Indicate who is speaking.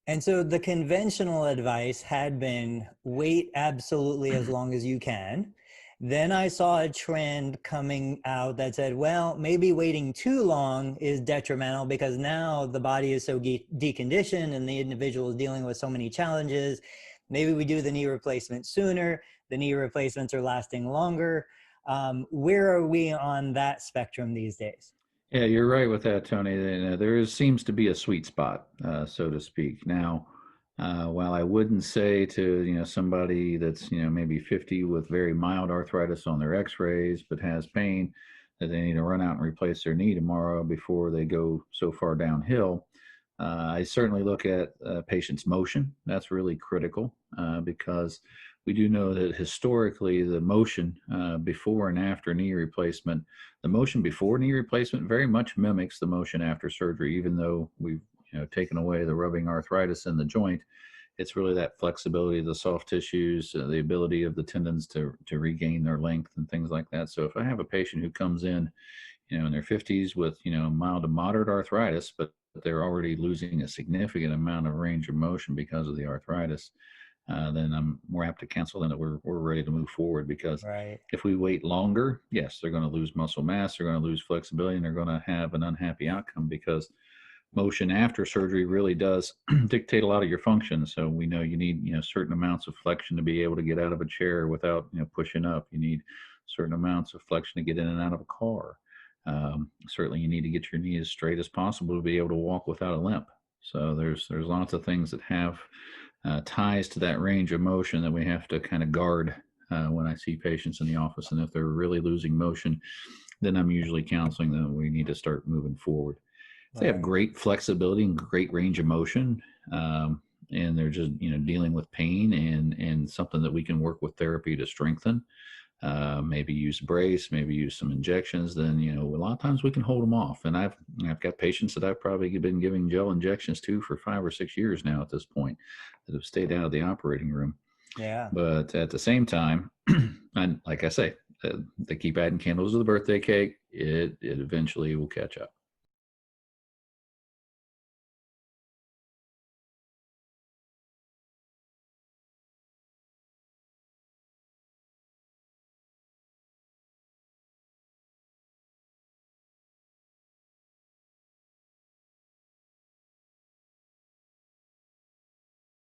Speaker 1: And so the conventional advice had been wait absolutely as long as you can. Then I saw a trend coming out that said, well, maybe waiting too long is detrimental because now the body is so deconditioned and the individual is dealing with so many challenges. Maybe we do the knee replacement sooner. The knee replacements are lasting longer. Where are we on that spectrum these days?
Speaker 2: Yeah, you're right with that, Tony. Seems to be a sweet spot, so to speak. Now, while I wouldn't say to somebody that's maybe 50 with very mild arthritis on their X-rays but has pain that they need to run out and replace their knee tomorrow before they go so far downhill, I certainly look at patient's motion. That's really critical because we do know that historically the motion before and after knee replacement, the motion before knee replacement very much mimics the motion after surgery, even though we've taken away the rubbing arthritis in the joint. It's really that flexibility of the soft tissues, the ability of the tendons to regain their length and things like that. So if I have a patient who comes in, in their 50s with mild to moderate arthritis, but they're already losing a significant amount of range of motion because of the arthritis, then I'm more apt to cancel than that we're ready to move forward. Because
Speaker 1: Right.
Speaker 2: if we wait longer, yes, they're going to lose muscle mass, they're going to lose flexibility, and they're going to have an unhappy outcome because motion after surgery really does dictate a lot of your function. So we know you need certain amounts of flexion to be able to get out of a chair without pushing up. You need certain amounts of flexion to get in and out of a car. Certainly, you need to get your knee as straight as possible to be able to walk without a limp. So there's lots of things that have ties to that range of motion that we have to kind of guard when I see patients in the office. And if they're really losing motion, then I'm usually counseling them. We need to start moving forward. If they have
Speaker 1: Right.
Speaker 2: great flexibility and great range of motion, and they're just dealing with pain and something that we can work with therapy to strengthen, maybe use brace, maybe use some injections, then a lot of times we can hold them off. And I've got patients that I've probably been giving gel injections to for 5 or 6 years now at this point that have stayed out of the operating room.
Speaker 1: Yeah.
Speaker 2: But at the same time, and like I say, they keep adding candles to the birthday cake. It eventually will catch up.